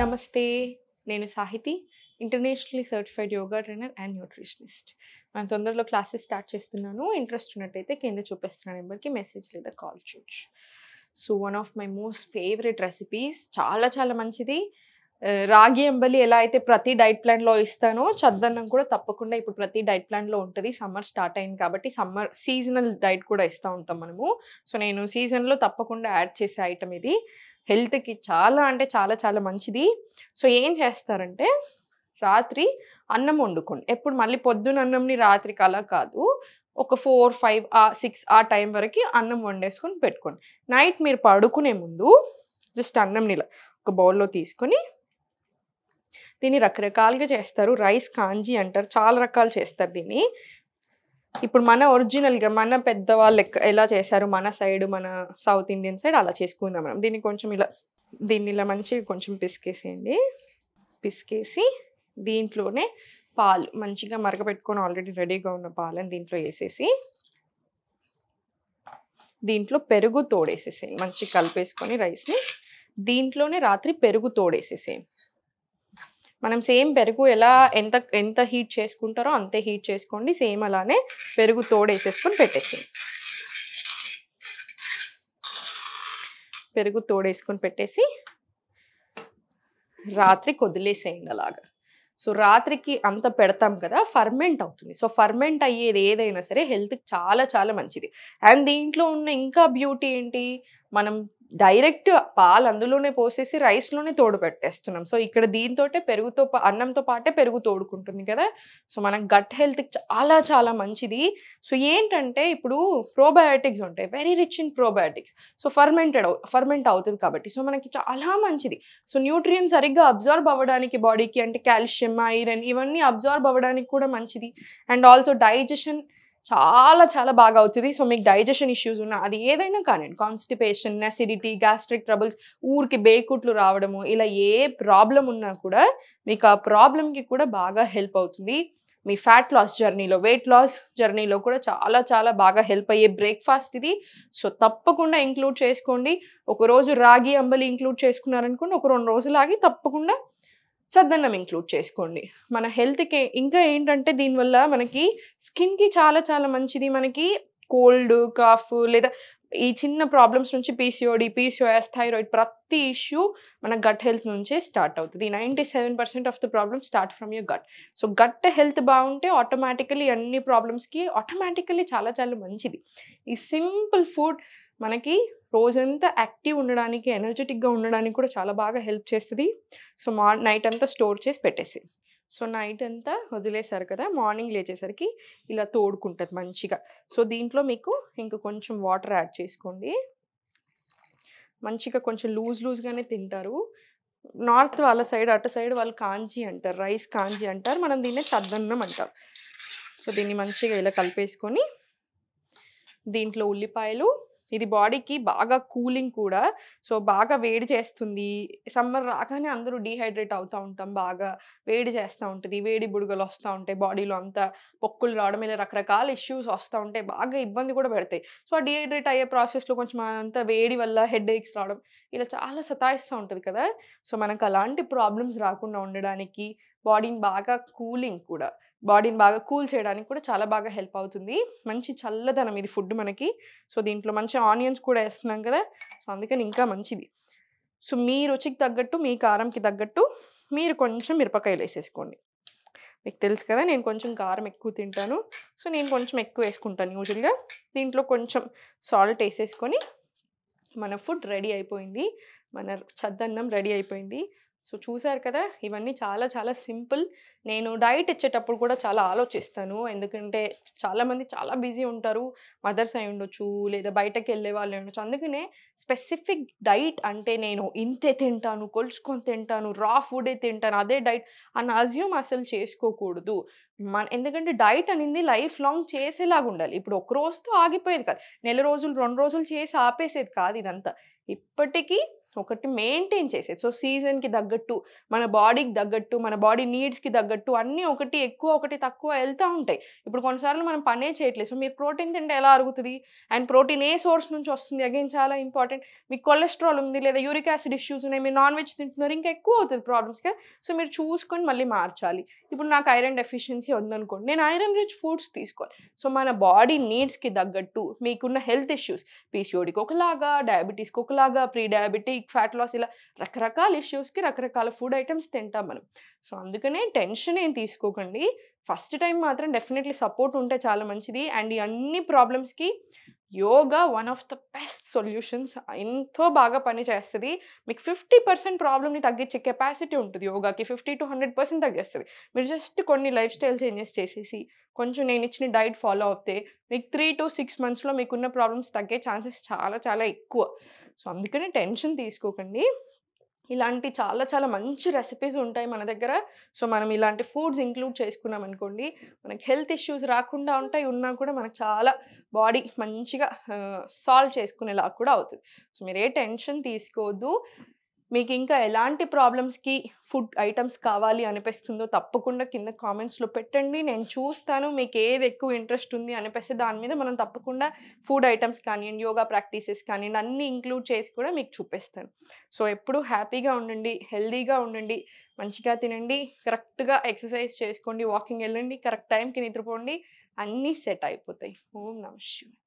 నమస్తే. నేను Sahithi. Internationally certified yoga trainer and nutritionist. నేను తొందరలో క్లాసెస్ స్టార్ట్ చేస్తున్నాను. ఇంట్రెస్ట్ ఉన్నట్టయితే కింద చూపిస్తున్న నెంబర్‌కి మెసేజ్ లేదా కాల్ చేయొచ్చు. So, one of my most favourite recipes చాలా చాలా మంచిది. రాగి అంబలి ఎలా అయితే ప్రతి డైట్ ప్లాన్‌లో ఇస్తానో, చద్దన్నం కూడా తప్పకుండా ఇప్పుడు ప్రతి డైట్ ప్లాన్‌లో ఉంటది. సమ్మర్ స్టార్ట్ అయింది కాబట్టి సమ్మర్ సీజనల్ డైట్ కూడా ఇస్తా ఉంటాం మనము. సో, నేను సీజన్‌లో తప్పకుండా యాడ్ చేసే ఐటెమ్ ఇది. హెల్త్‌కి చాలా అంటే చాలా చాలా మంచిది. సో, ఏం చేస్తారంటే రాత్రి అన్నం వండుకోండి. ఎప్పుడు మళ్ళీ పొద్దున అన్నంని రాత్రికి అలా కాదు. ఒక 4, 5 6 ఆ టైం వరకి అన్నం వండేసుకొని పెట్టుకోండి. నైట్ మీరు పడుకునే ముందు జస్ట్ అన్నంని ఇలా ఒక బౌల్‌లో తీసుకొని దీన్ని రకరకాలుగా చేస్తారు. రైస్ కాంజీ అంటారు. చాలా రకాలు చేస్తారు దీన్ని. ఇప్పుడు మన ఒరిజినల్‌గా మన పెద్దవాళ్ళు ఎలా చేశారు మన సైడ్, మన సౌత్ ఇండియన్ సైడ్ అలా చేసుకుందాం మనం. దీన్ని ఇలా మంచిగా కొంచెం పిసికేసేయండి. పిసికేసి దీంట్లోనే పాలు మంచిగా మరగపెట్టుకొని ఆల్రెడీ రెడీగా ఉన్న పాలని దీంట్లో ఏసేసి, దీంట్లో పెరుగు తోడేసేసేయండి. మంచిగా కలిపేసుకొని రైస్‌ని దీంట్లోనే రాత్రి పెరుగు తోడేసేసేయండి. మనం సేమ్ పెరుగు ఎలా ఎంత హీట్ చేసుకుంటారో అంతే హీట్ చేసుకోండి. సేమ్ అలానే పెరుగు తోడేసేసుకొని పెట్టేసేయండి. పెరుగు తోడేసుకొని పెట్టేసి రాత్రికి వదిలేసేయండి అలాగా. సో, రాత్రికి అంత పెడతాం కదా, ఫర్మెంట్ అవుతుంది. సో, ఫర్మెంట్ అయ్యేది ఏదైనా సరే హెల్త్‌కి చాలా చాలా మంచిది. అండ్ దీంట్లో ఉన్న ఇంకా బ్యూటీ ఏంటి, మనం డైరెక్ట్ పాలు అందులోనే పోసేసి రైస్‌లోనే తోడు పెట్టేస్తున్నాం. సో, ఇక్కడ దీనితోటే అన్నంతో పాటే పెరుగు తోడుకుంటుంది కదా. సో, మన గట్ హెల్త్‌కి చాలా చాలా మంచిది. సో, ఏంటంటే ఇప్పుడు ప్రోబయోటిక్స్ ఉంటాయి. Very rich in probiotics. So, ferment అవుతది కాబట్టి. సో, మనకి చాలా మంచిది. సో, న్యూట్రియంట్స్ సరిగ్గా అబ్జార్బ్ అవ్వడానికి బాడీకి అంటే కాల్షియం, ఐరన్ ఇవన్నీ అబ్జార్బ్ అవ్వడానికి కూడా మంచిది. అండ్ ఆల్సో డైజెషన్ చాలా చాలా బాగా అవుతది. సో, మీకు డైజెషన్ ఇష్యూస్ ఉన్నా అది ఏదైనా కానియండి, కాన్‌స్టిపేషన్, అసిడిటీ, గ్యాస్ట్రిక్ ట్రబుల్స్, ఊరికే బేకుట్లు రావడము, ఇలా ఏ ప్రాబ్లమ్ ఉన్నా కూడా మీకు ఆ ప్రాబ్లమ్‌కి కూడా బాగా హెల్ప్ అవుతుంది. మీ ఫ్యాట్ లాస్ జర్నీలో, వెయిట్ లాస్ జర్నీలో కూడా చాలా చాలా బాగా హెల్ప్ అయ్యే బ్రేక్‌ఫాస్ట్ ఇది. సో, తప్పకుండా ఇంక్లూడ్ చేసుకోండి. ఒకరోజు రాగి అంబలి ఇంక్లూడ్ చేసుకున్నారనుకోండి, ఒక 2 రోజులు ఆగి తప్పకుండా చద్దన్నం ఇంక్లూడ్ చేసుకోండి. మన హెల్త్‌కి ఇంకా ఏంటంటే దీనివల్ల మనకి స్కిన్‌కి చాలా చాలా మంచిది. మనకి కోల్డ్, కాఫ్ లేదా ఈ చిన్న ప్రాబ్లమ్స్ నుంచి పీసీఓడీ, పీసీఓఎస్, థైరాయిడ్ ప్రతి ఇష్యూ మన గట్ హెల్త్ నుంచే స్టార్ట్ అవుతది. 97% of the problems start from your gut. So, gut health బావుంటే ఆటోమేటికల్లీ అన్ని ప్రాబ్లమ్స్‌కి చాలా చాలా మంచిది. ఈ సింపుల్ ఫుడ్ మనకి రోజంతా యాక్టివ్ ఉండడానికి, ఎనర్జిటిక్‌గా ఉండడానికి కూడా చాలా బాగా హెల్ప్ చేస్తది. సో, నైట్ అంతా స్టోర్ చేసి పెట్టేసేయి. సో, నైట్ అంతా వదిలేసారు కదా, మార్నింగ్ లేచేసరికి ఇలా తోడుకుంటది మంచిగా. సో, దీంట్లో మీకు ఇంక కొంచెం వాటర్ యాడ్ చేసుకోండి. మంచిగా కొంచెం లూజ్‌గానే తింటారు. నార్త్ వాళ్ళ సైడ్, అటు సైడ్ వాళ్ళు కాంజీ అంటారు. రైస్ కాంజీ అంటారు. మనం దీన్నే చద్దన్నం అంటాం. సో, దీన్ని మంచిగా ఇలా కలిపేసుకొని దీంట్లో ఉల్లిపాయలు, ఇది బాడీకి బాగా కూలింగ్ కూడా. సో, బాగా వేడి చేస్తుంది. సమ్మర్ రాగానే అందరూ డీహైడ్రేట్ అవుతా ఉంటాం. బాగా వేడి చేస్తా ఉంటది. వేడి బుడగలొస్తా ఉంటాయి. బాడీలో అంతా పొక్కులు రావడం ఇలా రకరకాల ఇష్యూస్ వస్తా ఉంటాయి. బాగా ఇబ్బంది కూడా పెడతాయి. సో, ఆ డీహైడ్రేట్ అయ్యే ప్రాసెస్‌లో కొంచెం అదంతా వేడి వల్ల హెడేక్స్ రావడం ఇలా చాలా సతాయిస్తా ఉంటది కదా. సో, మనకు అలాంటి ప్రాబ్లమ్స్ రాకుండా ఉండడానికి బాడీని బాగా కూల్ చేయడానికి కూడా చాలా బాగా హెల్ప్ అవుతుంది. మంచి చల్లదనం ఇది ఫుడ్ మనకి. సో, దీంట్లో మంచి ఆనియన్స్ కూడా ఏస్తున్నాం కదా. సో, అందుకని ఇంకా మంచిది. సో, మీ రుచికి తగ్గట్టు, మీ కారంకి తగ్గట్టు మీరు కొంచెం మిరపకాయలేసేసుకోండి. మీకు తెలుసు కదా, నేను కొంచెం కారం ఎక్కువ తింటాను. సో, నేను కొంచెం ఎక్కువ ఏసుకుంటాను యూజువల్‌గా. దీంట్లో కొంచెం సాల్ట్ ఏసేసుకొని మన ఫుడ్ రెడీ అయిపోయింది. మన చద్దన్నం రెడీ అయిపోయింది. సో, చూసారు కదా, ఇవన్నీ చాలా చాలా సింపుల్. నేను డైట్ ఇచ్చేటప్పుడు కూడా చాలా ఆలోచిస్తాను. ఎందుకంటే చాలామంది చాలా బిజీ ఉంటారు. మదర్స్ అయి ఉండొచ్చు, లేదా బయటకెళ్ళే వాళ్ళు ఉండొచ్చు. అందుకనే స్పెసిఫిక్ డైట్ అంటే నేను ఇంతే తింటాను, కొలుచుకొని తింటాను, రా ఫుడే తింటాను, అదే డైట్ అని అస్యూమ్ అసలు చేసుకోకూడదు. ఎందుకంటే డైట్ అనేది లైఫ్ లాంగ్ చేసేలాగా ఉండాలి. ఇప్పుడు ఒక రోజుతో ఆగిపోయేది కాదు. నెల రోజులు, 2 రోజులు చేసి ఆపేసేది కాదు ఇదంతా. ఇప్పటికీ ఒకటి మెయింటైన్ చేసేది. సో, సీజన్‌కి తగ్గట్టు, మన బాడీకి తగ్గట్టు, మన బాడీ నీడ్స్‌కి తగ్గట్టు అన్నీ ఒకటి ఎక్కువ, ఒకటి తక్కువ ఎళ్తా ఉంటాయి. ఇప్పుడు కొన్నిసార్లు మనం పనే చేయట్లేదు. సో, మీరు ప్రోటీన్ తింటే ఎలా అరుగుతది? అండ్ ప్రోటీన్ ఏ సోర్స్ నుంచి వస్తుంది? అగైన్ చాలా ఇంపార్టెంట్. మీకు కొలెస్ట్రాల్ ఉంది లేదా యూరిక్ యాసిడ్ ఇష్యూస్ ఉన్నాయి. మీరు నాన్ వెజ్ తింటున్నారు ఇంకా ఎక్కువ అవుతది ప్రాబ్లమ్స్ కదా! సో, మీరు చూసుకొని మళ్ళీ మార్చాలి. ఇప్పుడు నాకు ఐరన్ డెఫిషియన్సీ ఉందనుకోండి. నేను ఐరన్ రిచ్ ఫుడ్స్ తీసుకోవాలి. సో, మన బాడీ నీడ్స్‌కి తగ్గట్టు మీకున్న హెల్త్ ఇష్యూస్ పీసీఓడీకి ఒకలాగా, డయాబెటిస్‌కి ఒకలాగా, ప్రీ డయాబెటిక్, ఫ్యాట్ లాస్ ఇలా రకరకాల ఇష్యూస్‌కి రకరకాల ఫుడ్ ఐటెమ్స్ తింటాం మనం. సో, అందుకనే టెన్షన్ ఏం తీసుకోకండి. ఫస్ట్ టైమ్ మాత్రం డెఫినైట్‌లీ సపోర్ట్ ఉంటే చాలా మంచిది. అండ్ ఈ అన్ని ప్రాబ్లమ్స్‌కి yoga one of the best solutions. ఎంతో బాగా పనిచేస్తది. మీకు 50% ప్రాబ్లమ్‌ని తగ్గించే కెపాసిటీ ఉంటది యోగాకి. 50-100% తగ్గేస్తది. మీరు జస్ట్ కొన్ని లైఫ్ స్టైల్ చేంజెస్ చేసేసి, కొంచెం నేనిచ్చిన డైట్ ఫాలో అవుతే, మీకు 3-6 మంత్స్‌లో మీకున్న ప్రాబ్లమ్స్ తగ్గే ఛాన్సెస్ చాలా చాలా ఎక్కువ. సో, అందుకనే టెన్షన్ తీసుకోకండి. ఇలాంటి చాలా చాలా మంచి రెసిపీస్ ఉంటాయి మన దగ్గర. సో, మనం ఇలాంటి ఫుడ్స్ ఇంక్లూడ్ చేసుకున్నామనుకోండి, మనకి హెల్త్ ఇష్యూస్ రాకుండా ఉంటాయి. ఉన్నా కూడా మనకు చాలా బాడీ మంచిగా సాల్వ్ చేసుకునేలాగా కూడా అవుతది. సో, మీరు ఏ టెన్షన్ తీసుకోవద్దు. మీకింకా ఎలాంటి ప్రాబ్లమ్స్‌కి ఫుడ్ ఐటెమ్స్ కావాలి అనిపిస్తుందో తప్పకుండా కింద కామెంట్స్‌లో పెట్టండి. నేను చూస్తాను. మీకేది ఎక్కువ ఇంట్రెస్ట్ ఉంది అనిపిస్తే దాని మీద మనం తప్పకుండా ఫుడ్ ఐటెమ్స్ కానియండి, యోగా ప్రాక్టీసెస్ కానియండి అన్నీ ఇంక్లూడ్ చేసి కూడా మీకు చూపిస్తాను. సో, ఎప్పుడూ హ్యాపీగా ఉండండి, హెల్తీగా ఉండండి, మంచిగా తినండి, కరెక్ట్‌గా ఎక్సర్సైజ్ చేసుకోండి, వాకింగ్ ఎళ్ళండి, కరెక్ట్ టైంకి నిద్రపోండి. అన్నీ సెట్ అయిపోతాయి. ఓం నమః శివాయ.